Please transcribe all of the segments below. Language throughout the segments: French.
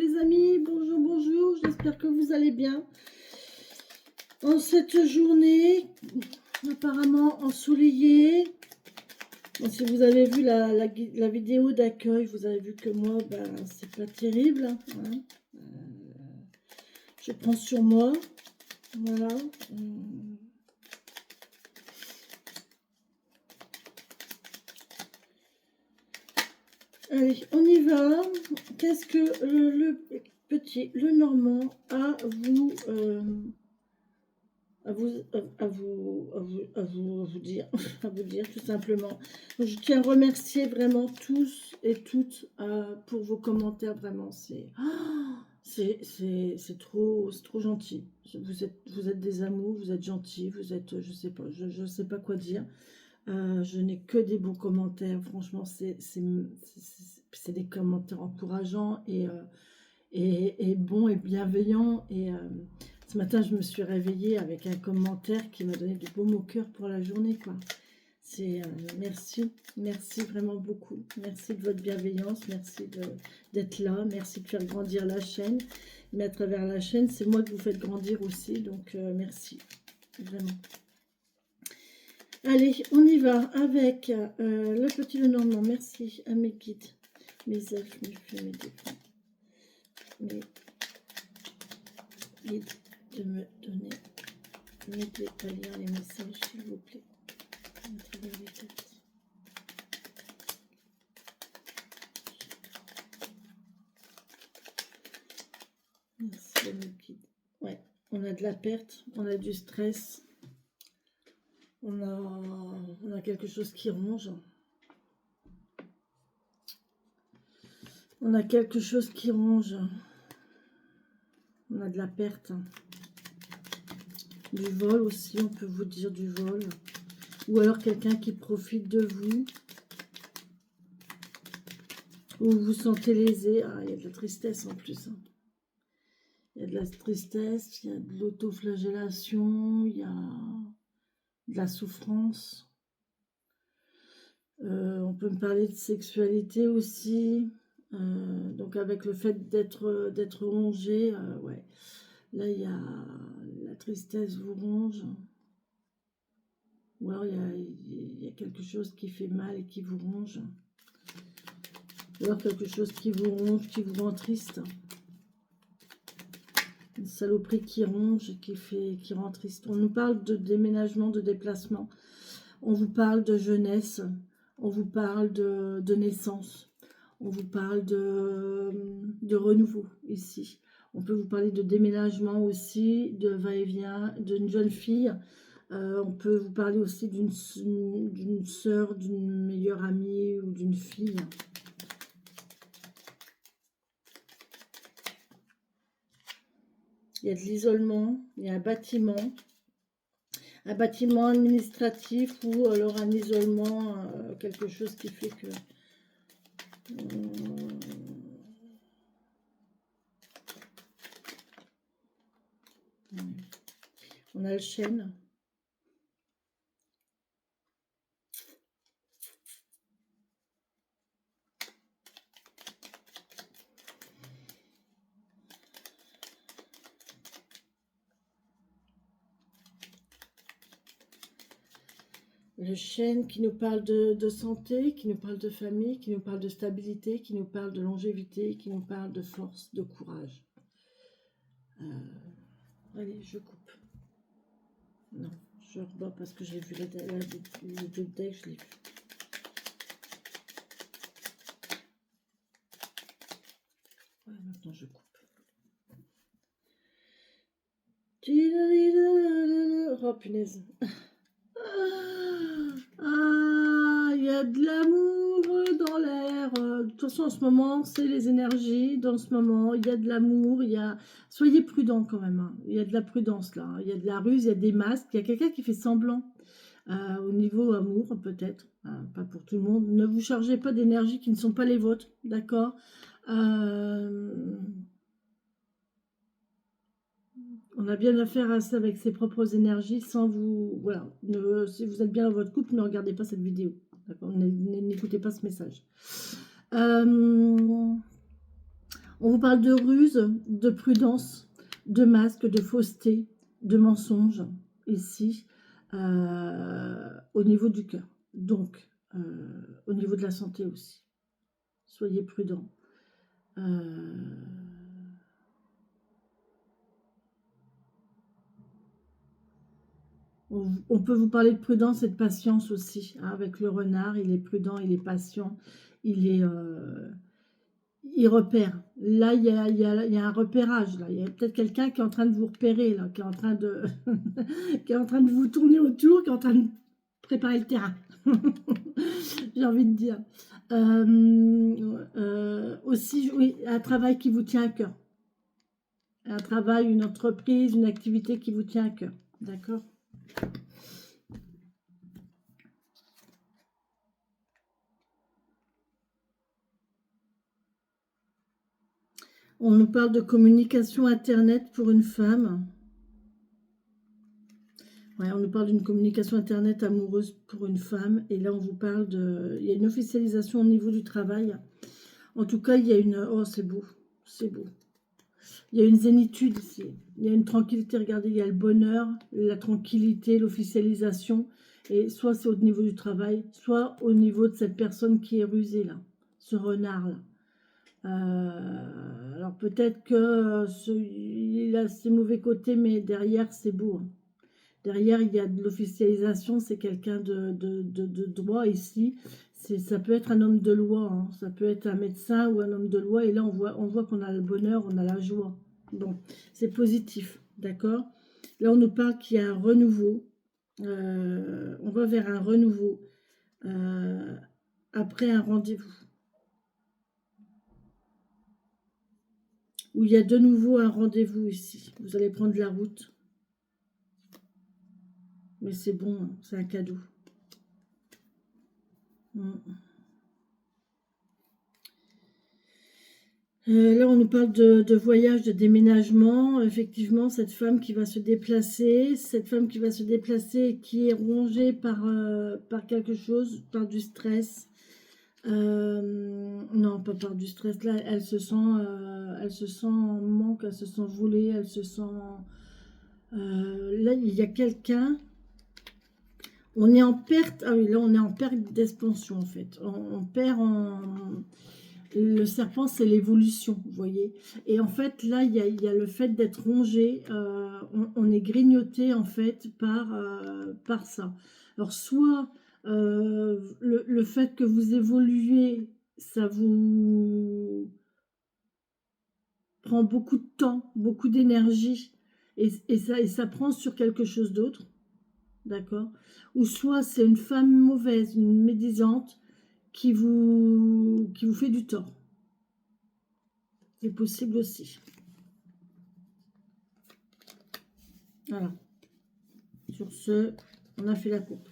les amis, bonjour, bonjour, j'espère que vous allez bien. En cette journée, apparemment ensoleillée, bon, si vous avez vu la vidéo d'accueil, vous avez vu que moi, ben, c'est pas terrible. Hein. Je prends sur moi, voilà. Allez, on y va. Qu'est-ce que le Normand a vous dire, à vous dire tout simplement. Je tiens à remercier vraiment tous et toutes pour vos commentaires, vraiment, c'est trop gentil. Vous êtes des amours, vous êtes gentils, vous êtes, je sais pas quoi dire. Je n'ai que des bons commentaires, franchement, c'est des commentaires encourageants et bons et bienveillants. Et ce matin, je me suis réveillée avec un commentaire qui m'a donné du baume au cœur pour la journée, quoi. C'est merci vraiment beaucoup. Merci de votre bienveillance, merci d'être là, merci de faire grandir la chaîne. Mais à travers la chaîne, c'est moi que vous faites grandir aussi, donc merci, vraiment. Allez, on y va avec le petit Lenormand. Merci à mes guides, mes elfes, mes fées, mes défunts, mes guides, de me donner, m'aider à lire les messages, s'il vous plaît, à travers les cartes. Merci à mes guides. Ouais, on a de la perte, on a du stress. On a quelque chose qui ronge. On a quelque chose qui ronge. On a de la perte. Du vol aussi, on peut vous dire du vol. Ou alors quelqu'un qui profite de vous. Ou vous vous sentez lésé. Ah, il y a de la tristesse en plus. Il y a de la tristesse, il y a de l'autoflagellation, il y a de la souffrance. On peut me parler de sexualité aussi. Donc avec le fait d'être rongé, ouais. Là, il y a la tristesse vous ronge. Ou alors il y a quelque chose qui fait mal et qui vous ronge. Ou alors quelque chose qui vous ronge, qui vous rend triste. Une saloperie qui ronge, qui rend triste. On nous parle de déménagement, de déplacement. On vous parle de jeunesse. On vous parle de naissance. On vous parle de renouveau ici. On peut vous parler de déménagement aussi, de va-et-vient, d'une jeune fille. On peut vous parler aussi d'une sœur, d'une meilleure amie ou d'une fille. Il y a de l'isolement, il y a un bâtiment administratif ou alors un isolement, quelque chose qui fait que... on a le chêne. Le chêne qui nous parle de santé, qui nous parle de famille, qui nous parle de stabilité, qui nous parle de longévité, qui nous parle de force, de courage. Allez, je coupe. Non, je rebats parce que j'ai vu le deck, je l'ai vu. Ouais, maintenant je coupe. Oh punaise. Il y a de l'amour dans l'air. De toute façon, en ce moment, c'est les énergies. Dans ce moment, il y a de l'amour. Soyez prudents quand même. Hein. Il y a de la prudence là. Il y a de la ruse, il y a des masques. Il y a quelqu'un qui fait semblant au niveau amour, peut-être. Pas pour tout le monde. Ne vous chargez pas d'énergies qui ne sont pas les vôtres. D'accord. On a bien affaire à ça avec ses propres énergies sans vous... Voilà. Si vous êtes bien dans votre couple, ne regardez pas cette vidéo. D'accord. N'écoutez pas ce message. On On vous parle de ruse, de prudence, de masque, de fausseté, de mensonge, ici, au niveau du cœur. Donc, au niveau de la santé aussi. Soyez prudents. On peut vous parler de prudence et de patience aussi, hein, avec le renard. Il est prudent, il est patient, il repère. Là, il y a un repérage. Là. Il y a peut-être quelqu'un qui est en train de vous repérer, là, qui est en train de, qui est en train de vous tourner autour, qui est en train de préparer le terrain. J'ai envie de dire. Aussi, oui, un travail qui vous tient à cœur. Un travail, une entreprise, une activité qui vous tient à cœur. D'accord? On nous parle de communication Internet pour une femme. Ouais, on nous parle d'une communication Internet amoureuse pour une femme. Et là, on vous parle de... Il y a une officialisation au niveau du travail. En tout cas, il y a une... Oh, c'est beau. C'est beau. Il y a une zénitude ici. Il y a une tranquillité. Regardez, il y a le bonheur, la tranquillité, l'officialisation. Et soit c'est au niveau du travail, soit au niveau de cette personne qui est rusée, là. Ce renard-là. Alors peut-être que il a ses mauvais côtés, mais derrière c'est beau. Hein. Derrière il y a de l'officialisation, c'est quelqu'un de droit ici. Ça peut être un homme de loi, hein. Ça peut être un médecin ou un homme de loi. Et là on voit qu'on a le bonheur, on a la joie. Donc c'est positif, d'accord. Là on nous parle qu'il y a un renouveau. On va vers un renouveau après un rendez-vous. Où il y a de nouveau un rendez-vous ici. Vous allez prendre la route. Mais c'est bon, hein, c'est un cadeau. Là, on nous parle de voyage, de déménagement. Effectivement, cette femme qui va se déplacer, et qui est rongée par quelque chose, par du stress. Non, pas par du stress. Là, elle se sent en manque, elle se sent volée, elle se sent... là, il y a quelqu'un... On est en perte... Ah oui, là, on est en perte d'expansion, en fait. On perd en... Le serpent, c'est l'évolution, vous voyez. Et en fait, là, il y a le fait d'être rongé. On est grignoté, en fait, par ça. Alors, soit le fait que vous évoluez, ça vous prend beaucoup de temps, beaucoup d'énergie, et ça prend sur quelque chose d'autre, d'accord. Ou soit c'est une femme mauvaise, une médisante, qui vous fait du tort. C'est possible aussi. Voilà. Sur ce, on a fait la coupe.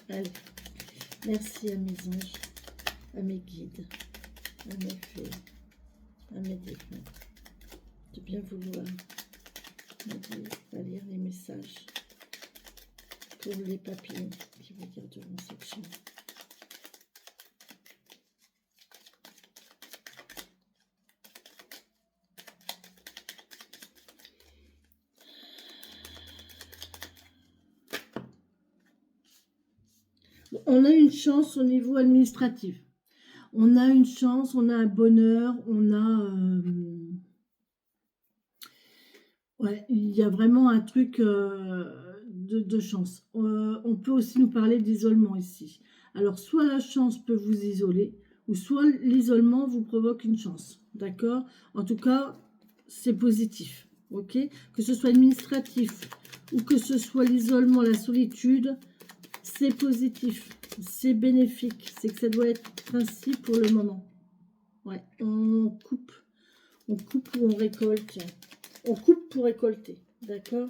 Allez. Merci à mes anges, à mes guides, à mes fées, à mes défunts, de bien vouloir m'aider à lire les messages pour les papillons qui regarderont cette chaîne. On a une chance au niveau administratif. On a une chance, on a un bonheur, on a... ouais, il y a vraiment un truc de chance. On peut aussi nous parler d'isolement ici. Alors, soit la chance peut vous isoler, ou soit l'isolement vous provoque une chance. D'accord? En tout cas, c'est positif. Ok? Que ce soit administratif, ou que ce soit l'isolement, la solitude, c'est positif. C'est bénéfique. C'est que ça doit être ainsi pour le moment. Ouais, on coupe ou on récolte. On coupe pour récolter, d'accord?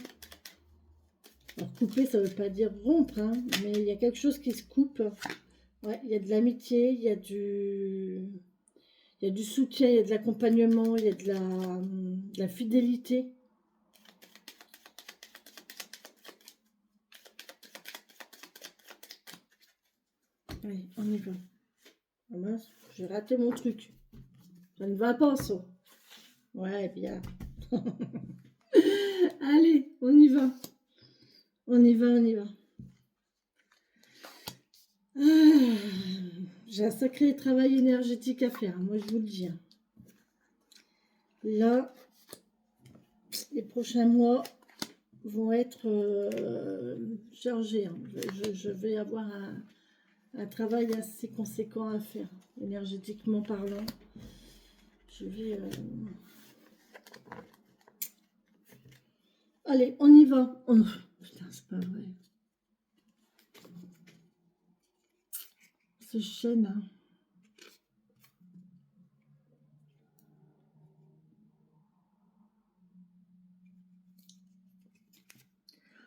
Alors couper, ça ne veut pas dire rompre, hein, mais il y a quelque chose qui se coupe. Ouais, il y a de l'amitié, il y a du soutien, il y a de l'accompagnement, il y a de la fidélité. Allez, on y va. Ah mince, j'ai raté mon truc. Ça ne va pas, ça. Ouais, bien. Allez, on y va. On y va, on y va. Ah, j'ai un sacré travail énergétique à faire, moi je vous le dis. Là, les prochains mois vont être chargés. Je vais avoir un travail assez conséquent à faire, énergétiquement parlant. Je vais... Allez, on y va. Oh, putain, c'est pas vrai. Ce chêne, hein.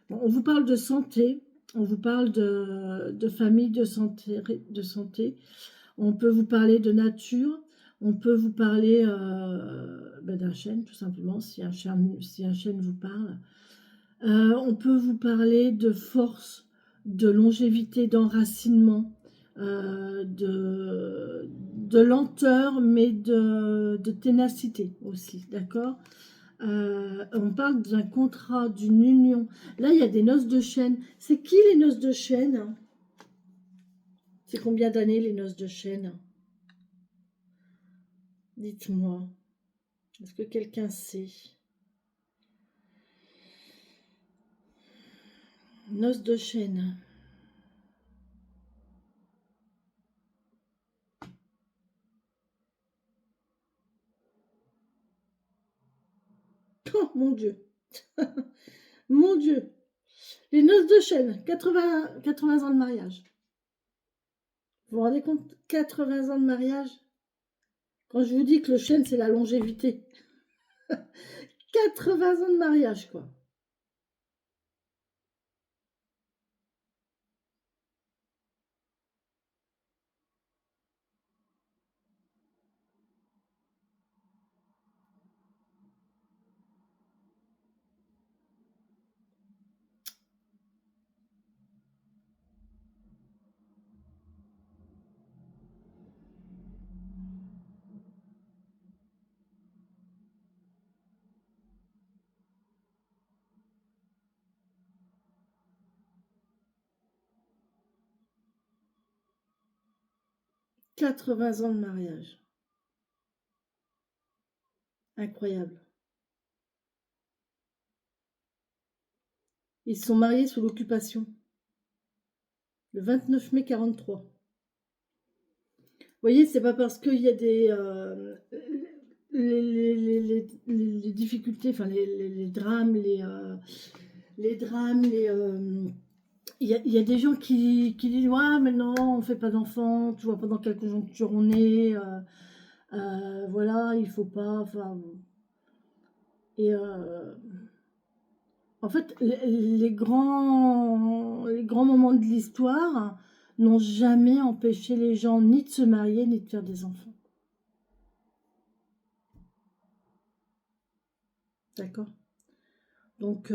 Bon, on vous parle de santé, on vous parle de famille, de santé. On peut vous parler de nature, on peut vous parler d'un chêne, tout simplement, si un chêne vous parle. On peut vous parler de force, de longévité, d'enracinement, de lenteur, mais de ténacité aussi, d'accord. On parle d'un contrat, d'une union. Là, il y a des noces de chêne. C'est qui les noces de chêne? C'est combien d'années les noces de chêne? Dites-moi. Est-ce que quelqu'un sait? Noces de chêne. Oh mon Dieu. Mon Dieu. Les noces de chêne. 80 ans de mariage. Vous vous rendez compte? 80 ans de mariage. Quand je vous dis que le chêne, c'est la longévité. 80 ans de mariage, quoi. 80 ans de mariage. Incroyable. Ils se sont mariés sous l'occupation. Le 29 mai 43. Vous voyez, c'est pas parce qu'il y a des les difficultés, enfin les drames, les drames, il y a des gens qui disent ouais mais non on fait pas d'enfants, tu vois pas dans quelle conjoncture on est, voilà il faut pas, enfin et en fait les grands moments de l'histoire n'ont jamais empêché les gens ni de se marier ni de faire des enfants. D'accord. Donc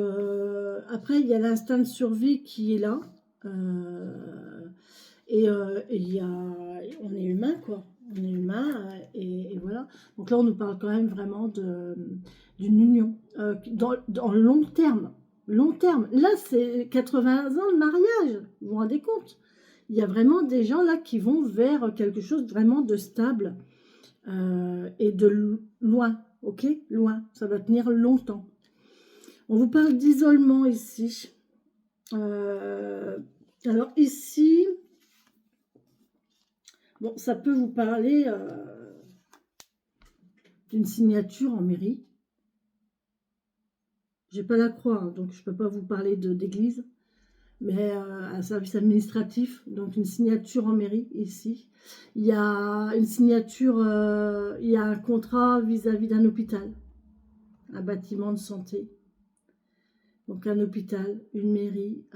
après, il y a l'instinct de survie qui est là. Et on est humain, quoi. On est humain, et voilà. Donc là, on nous parle quand même vraiment d'une union. Dans le long terme. Long terme. Là, c'est 80 ans de mariage. Vous vous rendez compte? Il y a vraiment des gens là qui vont vers quelque chose vraiment de stable, et de loin. Ok? Loin. Ça va tenir longtemps. On vous parle d'isolement ici. Alors ici, bon, ça peut vous parler d'une signature en mairie. J'ai pas la croix, hein, donc je peux pas vous parler d'église, mais un service administratif, donc une signature en mairie ici. Il y a une signature, il y a un contrat vis-à-vis d'un hôpital, un bâtiment de santé. Donc un hôpital, une mairie,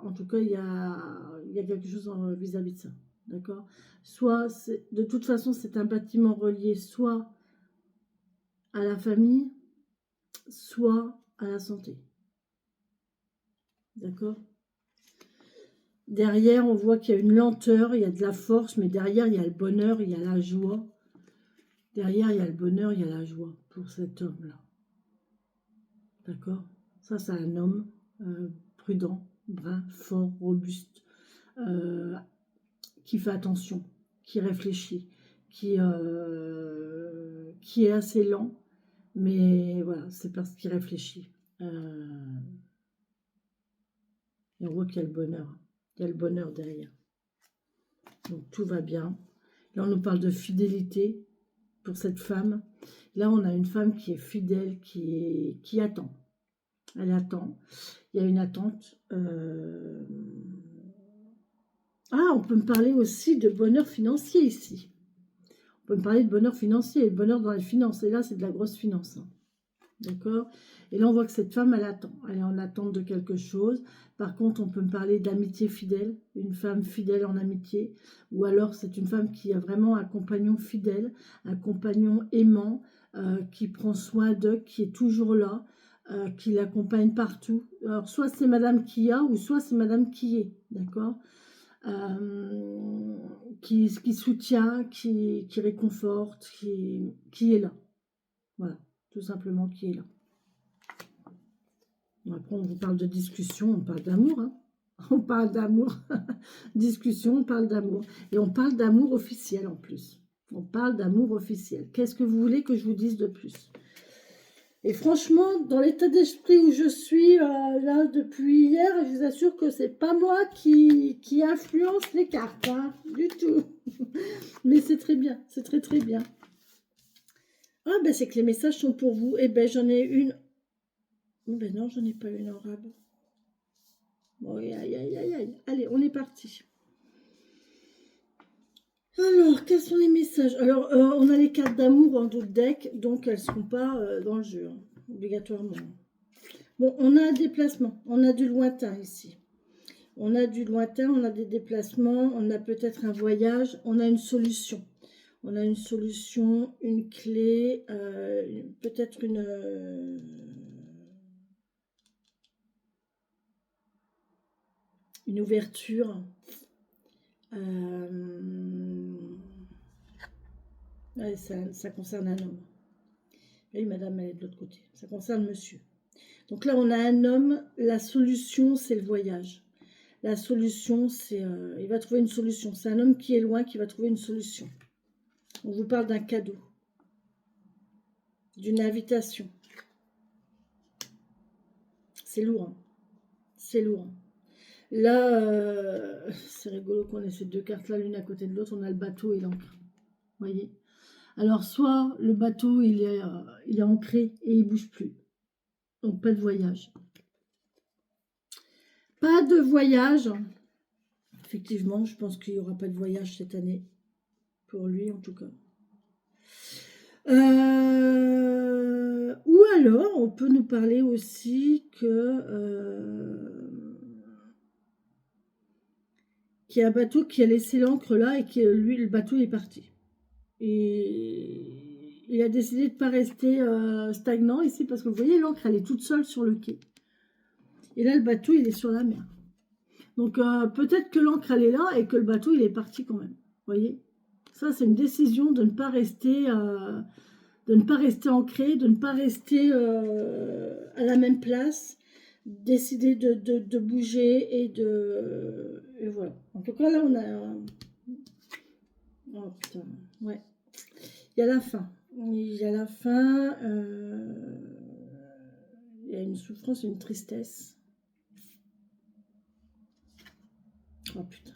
en tout cas il y a quelque chose vis-à-vis de ça, d'accord. Soit, de toute façon, c'est un bâtiment relié soit à la famille, soit à la santé, d'accord. Derrière, on voit qu'il y a une lenteur, il y a de la force, mais derrière, il y a le bonheur, il y a la joie. Derrière, il y a le bonheur, il y a la joie pour cet homme-là. D'accord? Ça, c'est un homme prudent, brun, fort, robuste, euh, qui fait attention, qui réfléchit, qui est assez lent, mais voilà, c'est parce qu'il réfléchit. Et on voit qu'il y a le bonheur. Il y a le bonheur derrière. Donc tout va bien. Là, on nous parle de fidélité pour cette femme. Là, on a une femme qui est fidèle, qui attend. Elle attend. Il y a une attente. Ah, on peut me parler aussi de bonheur financier ici. On peut me parler de bonheur financier, de bonheur dans les finances. Et là, c'est de la grosse finance. Hein. D'accord? Et là, on voit que cette femme, elle attend. Elle est en attente de quelque chose. Par contre, on peut me parler d'amitié fidèle. Une femme fidèle en amitié. Ou alors, c'est une femme qui a vraiment un compagnon fidèle, un compagnon aimant, qui prend soin d'eux, qui est toujours là, qui l'accompagne partout. Alors, soit c'est Madame qui a, ou soit c'est Madame qui est. D'accord? Qui soutient, qui réconforte, qui est là. Voilà, tout simplement qui est là. Après, on vous parle de discussion, on parle d'amour. Hein. On parle d'amour. Discussion, on parle d'amour. Et on parle d'amour officiel en plus. On parle d'amour officiel. Qu'est-ce que vous voulez que je vous dise de plus? Et franchement, dans l'état d'esprit où je suis là depuis hier, je vous assure que c'est pas moi qui influence les cartes, hein, du tout. Mais c'est très bien, c'est très très bien. Ah ben c'est que les messages sont pour vous. Eh ben j'en ai une. Ben non, j'en ai pas une en arabe. Bon, aïe aïe aïe aïe. Allez, on est parti. Alors, quels sont les messages? Alors, on a les cartes d'amour en d'autres decks, donc elles ne seront pas dans le jeu, hein, obligatoirement. Bon, on a un déplacement, on a du lointain ici. On a du lointain, on a des déplacements, on a peut-être un voyage, on a une solution. On a une solution, une clé, peut-être une ouverture. Ouais, ça concerne un homme. Oui, madame, elle est de l'autre côté. Ça concerne monsieur. Donc là, on a un homme. La solution, c'est le voyage. La solution, c'est... il va trouver une solution. C'est un homme qui est loin, qui va trouver une solution. On vous parle d'un cadeau. D'une invitation. C'est lourd. Hein. C'est lourd. Hein. Là, c'est rigolo qu'on ait ces deux cartes-là, l'une à côté de l'autre. On a le bateau et l'encre. Vous voyez? Alors, soit le bateau, il est ancré et il ne bouge plus. Donc, pas de voyage. Pas de voyage. Effectivement, je pense qu'il n'y aura pas de voyage cette année. Pour lui, en tout cas. Ou alors, on peut nous parler aussi qu'il y a un bateau qui a laissé l'ancre là et que lui, le bateau est parti. Et il a décidé de ne pas rester stagnant ici parce que vous voyez, l'ancre, elle est toute seule sur le quai. Et là, le bateau, il est sur la mer. Donc, peut-être que l'ancre, elle est là et que le bateau, il est parti quand même. Vous voyez? Ça, c'est une décision de ne pas rester... de ne pas rester ancré, de ne pas rester à la même place, décider de bouger et voilà. En tout cas, là, on a... Oh putain, ouais. Il y a la fin. Il y a la fin. Il y a une souffrance, une tristesse. Oh putain.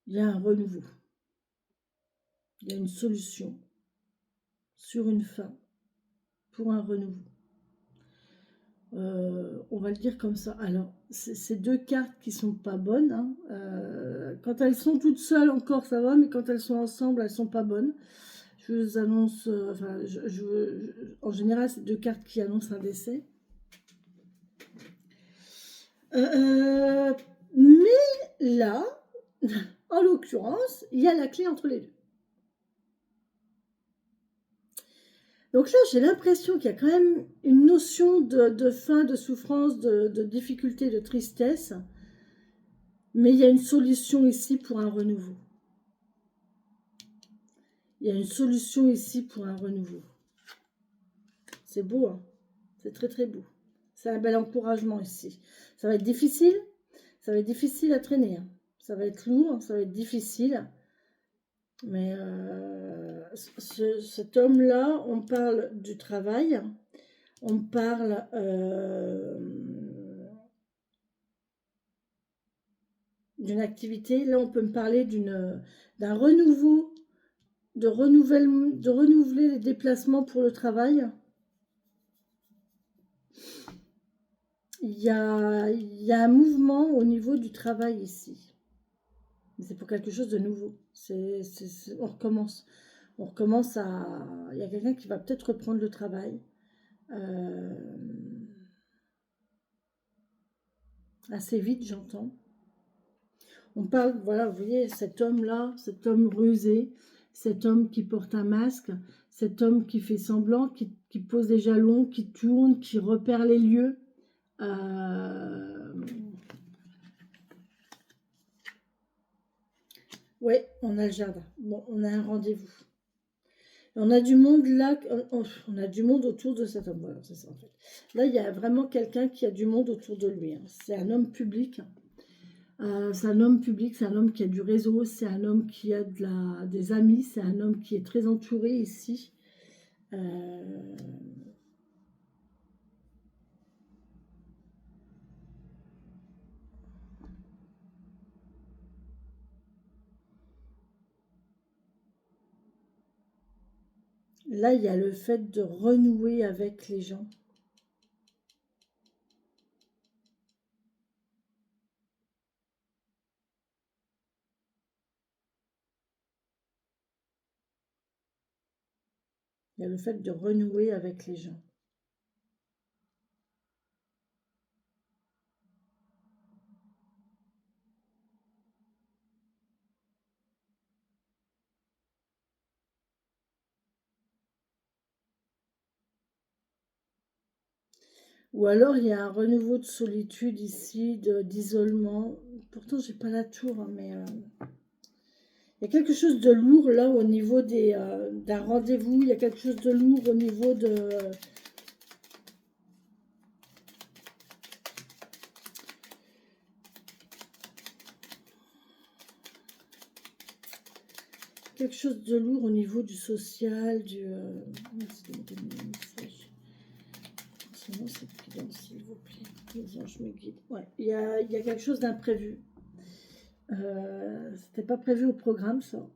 Il y a un renouveau. Il y a une solution sur une fin pour un renouveau. On va le dire comme ça. Alors, c'est deux cartes qui sont pas bonnes. Hein. Quand elles sont toutes seules encore, ça va, mais quand elles sont ensemble, elles sont pas bonnes. Je vous annonce, enfin, en général, c'est deux cartes qui annoncent un décès. Mais là, en l'occurrence, il y a la clé entre les deux. Donc là, j'ai l'impression qu'il y a quand même une notion de faim, de souffrance, de difficulté, de tristesse. Mais il y a une solution ici pour un renouveau. Il y a une solution ici pour un renouveau. C'est beau, hein? C'est très très beau. C'est un bel encouragement ici. Ça va être difficile. Ça va être difficile à traîner, hein. Ça va être lourd, ça va être difficile. Mais cet homme-là, on parle du travail. On parle d'une activité. Là, on peut me parler d'un renouveau, de renouveler les déplacements pour le travail. Il y a un mouvement au niveau du travail ici. C'est pour quelque chose de nouveau. On recommence. On recommence à... Il y a quelqu'un qui va peut-être reprendre le travail. Assez vite, j'entends. On parle, voilà, vous voyez, cet homme-là, cet homme rusé, cet homme qui porte un masque, cet homme qui fait semblant, qui pose des jalons, qui tourne, qui repère les lieux. Ouais, on a le jardin. Bon, on a un rendez-vous. On a du monde là, on a du monde autour de cet homme. Voilà, c'est ça en fait. Là, il y a vraiment quelqu'un qui a du monde autour de lui, hein. C'est un homme public. C'est un homme public, c'est un homme qui a du réseau, c'est un homme qui a des amis, c'est un homme qui est très entouré ici. Là, il y a le fait de renouer avec les gens. Il y a le fait de renouer avec les gens. Ou alors, il y a un renouveau de solitude ici, d'isolement. Pourtant, j'ai pas la tour, hein, mais il y a quelque chose de lourd là au niveau d'un rendez-vous. Il y a quelque chose de lourd au niveau de... quelque chose de lourd au niveau du social, Merci de me donner un message. Sinon, c'est prudent, s'il vous plaît. Les anges me guident. Ouais, il y a quelque chose d'imprévu. C'était pas prévu au programme, ça.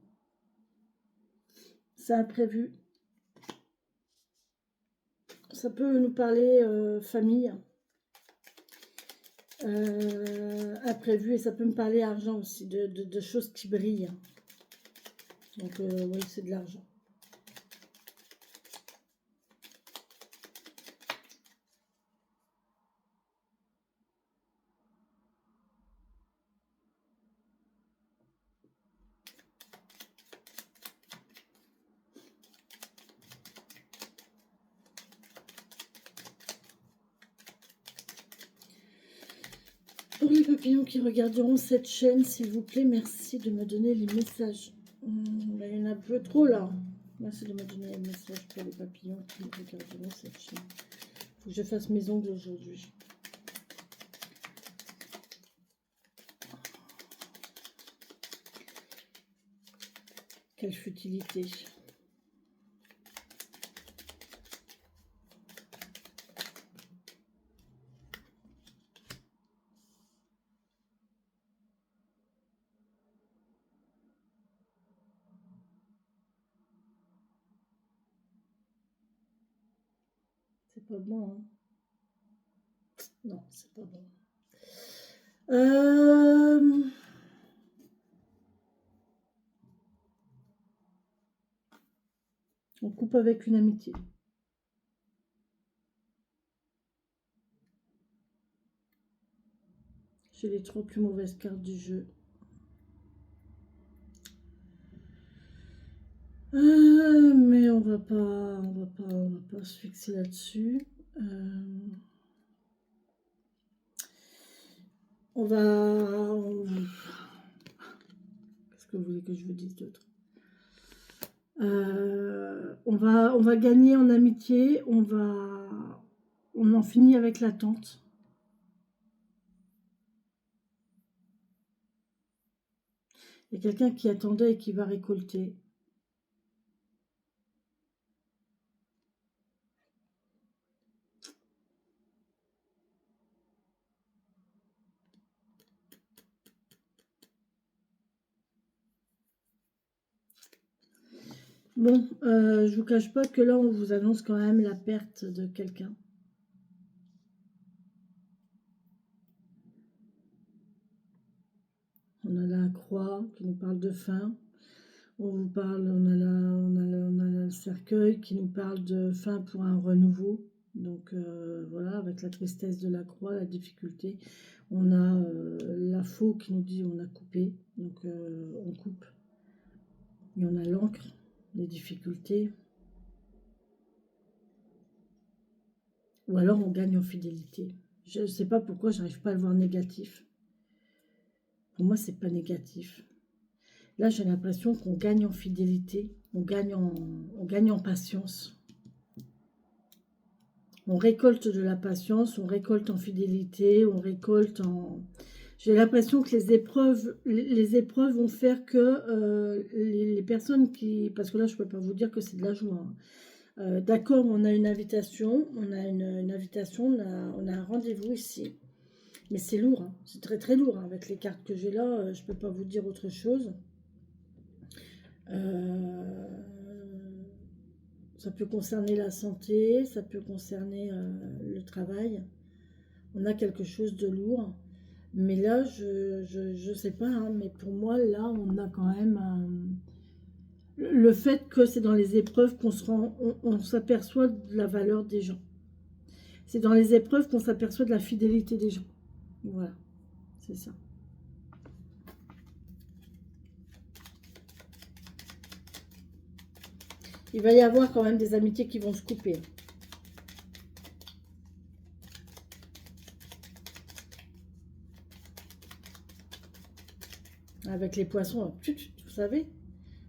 C'est imprévu. Ça peut nous parler famille. Imprévu. Et ça peut me parler argent aussi, de choses qui brillent. Donc, oui, c'est de l'argent. Pour les papillons qui regarderont cette chaîne, s'il vous plaît, merci de me donner les messages. Il y en a un peu trop là. Merci de me donner les messages pour les papillons qui regarderont cette chaîne. Il faut que je fasse mes ongles aujourd'hui. Quelle futilité. C'est pas bon, hein. Non, c'est pas bon. On coupe avec une amitié. J'ai les 3 plus mauvaises cartes du jeu. Mais on va pas se fixer là-dessus. Qu'est-ce que vous voulez que je vous dise d'autre? On va gagner en amitié, on en finit avec l'attente. Il y a quelqu'un qui attendait et qui va récolter. Bon, je vous cache pas que là, on vous annonce quand même la perte de quelqu'un. On a la croix qui nous parle de fin. On vous parle, on a le cercueil qui nous parle de fin pour un renouveau. Donc voilà, avec la tristesse de la croix, la difficulté. On a la faux qui nous dit on a coupé. Donc on coupe. Et on a l'encre, les difficultés. Ou alors on gagne en fidélité. Je ne sais pas pourquoi j'arrive pas à le voir négatif. Pour moi, c'est pas négatif. Là, j'ai l'impression qu'on gagne en fidélité, on gagne en patience. On récolte de la patience, on récolte en fidélité, on récolte en... J'ai l'impression que les épreuves vont faire que les personnes qui... Parce que là, je ne peux pas vous dire que c'est de la joie. D'accord, on a une invitation, on a un rendez-vous ici. Mais c'est lourd, hein. C'est très très lourd, hein. Avec les cartes que j'ai là, je ne peux pas vous dire autre chose. Ça peut concerner la santé, ça peut concerner le travail. On a quelque chose de lourd. Mais là, je sais pas, hein, mais pour moi, là, on a quand même le fait que c'est dans les épreuves qu'on on s'aperçoit de la valeur des gens. C'est dans les épreuves qu'on s'aperçoit de la fidélité des gens. Voilà, c'est ça. Il va y avoir quand même des amitiés qui vont se couper. Avec les poissons, vous savez,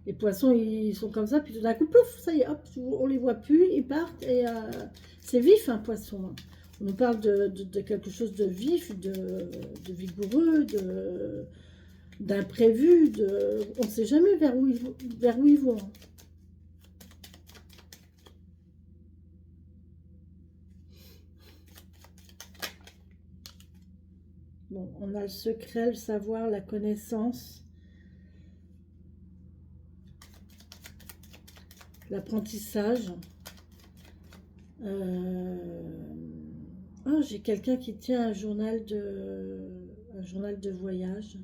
les poissons, ils sont comme ça, puis tout d'un coup, pouf, ça y est, hop, on les voit plus, ils partent, et c'est vif, un poisson. Hein. On nous parle de quelque chose de vif, de vigoureux, d'imprévu, on ne sait jamais vers où ils vont. Bon, on a le secret, le savoir, la connaissance, l'apprentissage. Oh, j'ai quelqu'un qui tient un journal de voyage.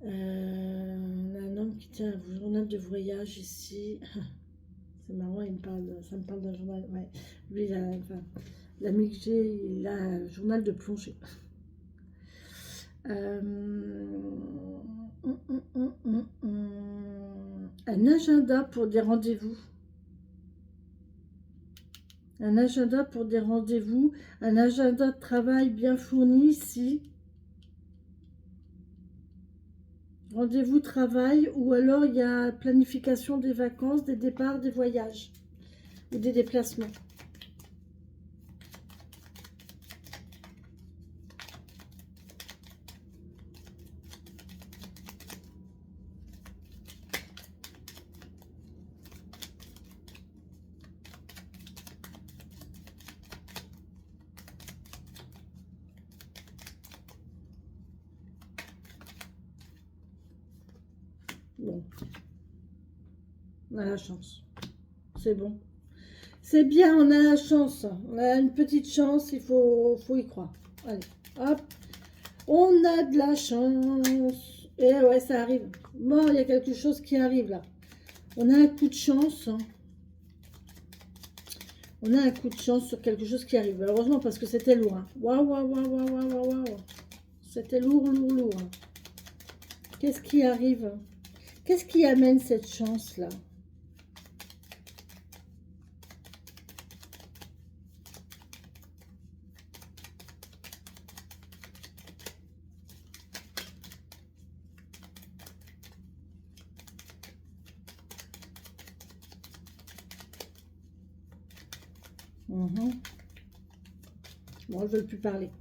On a un homme qui tient un journal de voyage ici. C'est marrant, ça me parle d'un journal. Ouais. Lui, l'ami que j'ai, il a un journal de plongée. Un agenda pour des rendez-vous. Un agenda pour des rendez-vous. Un agenda de travail bien fourni ici. Rendez-vous travail, ou alors il y a planification des vacances, des départs, des voyages ou des déplacements. Bon, on a la chance. C'est bon. C'est bien, on a la chance. On a une petite chance, il faut y croire. Allez, hop. On a de la chance. Et ouais, ça arrive. Bon, il y a quelque chose qui arrive là. On a un coup de chance. On a un coup de chance sur quelque chose qui arrive. Heureusement, parce que c'était lourd. Hein. Waouh, waouh, waouh, waouh, waouh, waouh. C'était lourd, lourd, lourd. Qu'est-ce qui arrive? Qu'est-ce qui amène cette chance-là? Bon, je ne veux plus parler.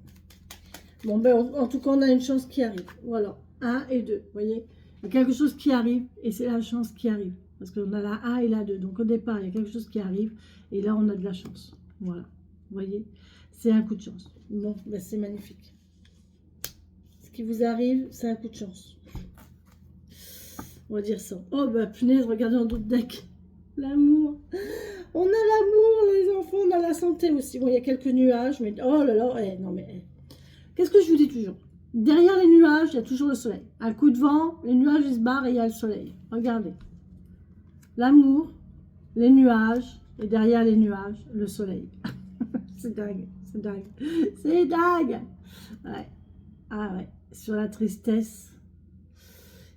Bon, ben, en tout cas, on a une chance qui arrive. Voilà, 1 et 2, vous voyez. Il y a quelque chose qui arrive et c'est la chance qui arrive. Parce qu'on a la 1 et la 2. Donc, au départ, il y a quelque chose qui arrive et là, on a de la chance. Voilà, vous voyez. C'est un coup de chance. Bon, ben, c'est magnifique. Ce qui vous arrive, c'est un coup de chance. On va dire ça. Oh, bah, punaise, regardez en d'autres decks. L'amour. On a l'amour, les enfants, on a la santé aussi. Bon, il y a quelques nuages, mais oh là là, non mais... Qu'est-ce que je vous dis toujours? Derrière les nuages, il y a toujours le soleil. Un coup de vent, les nuages, ils se barrent et il y a le soleil. Regardez. L'amour, les nuages, et derrière les nuages, le soleil. C'est dingue, c'est dingue. C'est dingue. Ouais. Ah ouais. Sur la tristesse,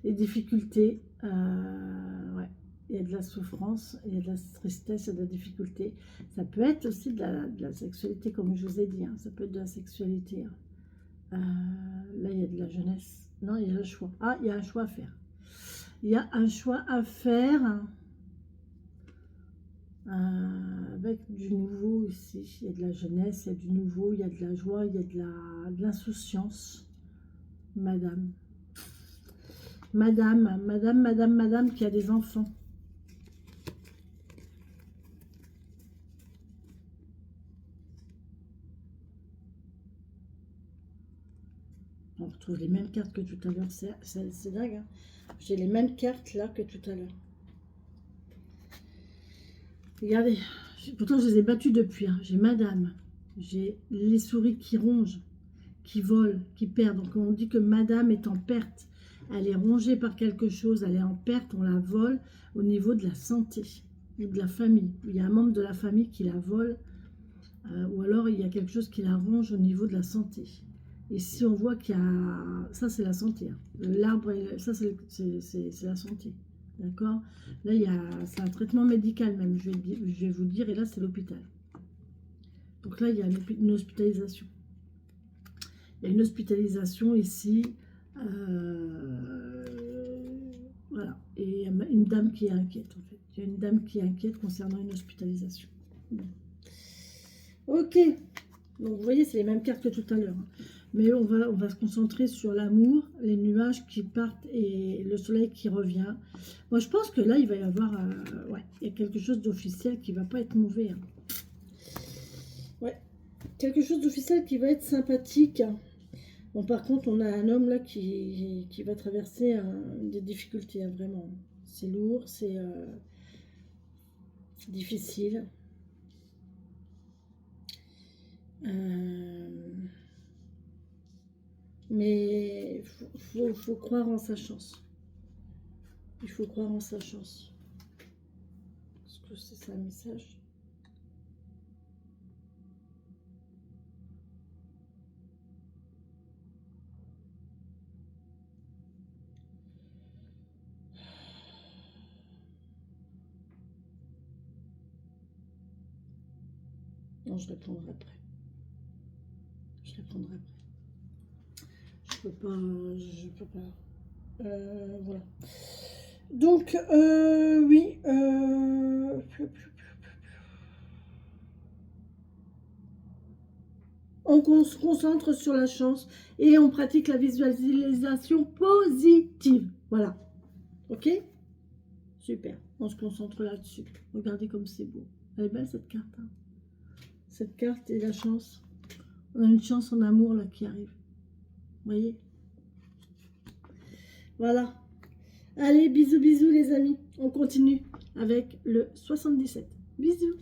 les difficultés, ouais. Il y a de la souffrance, il y a de la tristesse, il y a de la difficulté. Ça peut être aussi de la sexualité, comme je vous ai dit. Hein. Ça peut être de la sexualité. Hein. Là, il y a de la jeunesse. Non, il y a le choix. Ah, il y a un choix à faire. Il y a un choix à faire. Avec du nouveau ici. Il y a de la jeunesse, il y a du nouveau, il y a de la joie, il y a de l'insouciance. Madame. Madame qui a des enfants. On retrouve les mêmes cartes que tout à l'heure. C'est dingue. Hein. J'ai les mêmes cartes là que tout à l'heure. Regardez. Pourtant, je les ai battues depuis. Hein. J'ai madame. J'ai les souris qui rongent, qui volent, qui perdent. Donc, on dit que madame est en perte. Elle est rongée par quelque chose. Elle est en perte. On la vole au niveau de la santé ou de la famille. Il y a un membre de la famille qui la vole. Ou alors, il y a quelque chose qui la ronge au niveau de la santé. Et si on voit qu'il y a... Ça, c'est la santé. Hein. L'arbre, ça, c'est la santé. D'accord? Là, c'est un traitement médical même, je vais vous dire. Et là, c'est l'hôpital. Donc là, il y a une hospitalisation. Il y a une hospitalisation ici. Voilà. Et une dame qui est inquiète, en fait. Il y a une dame qui est inquiète concernant une hospitalisation. Bon. Ok. Donc, vous voyez, c'est les mêmes cartes que tout à l'heure. Hein. Mais on va se concentrer sur l'amour, les nuages qui partent et le soleil qui revient. Moi, je pense que là, il va y avoir... ouais, il y a quelque chose d'officiel qui ne va pas être mauvais. Hein. Ouais, quelque chose d'officiel qui va être sympathique. Bon, par contre, on a un homme là qui va traverser des difficultés, hein, vraiment. C'est lourd, c'est difficile. Mais il faut croire en sa chance. Il faut croire en sa chance. Est-ce que c'est ça le message? Non, je répondrai après. Je répondrai après. Je peux pas. Voilà. Donc, oui. On se concentre sur la chance et on pratique la visualisation positive. Voilà. Ok? Super. On se concentre là-dessus. Regardez comme c'est beau. Elle est belle cette carte. Hein. Cette carte et la chance. On a une chance en amour là qui arrive. Vous voyez? Voilà. Allez, bisous, bisous les amis. On continue avec le 77. Bisous.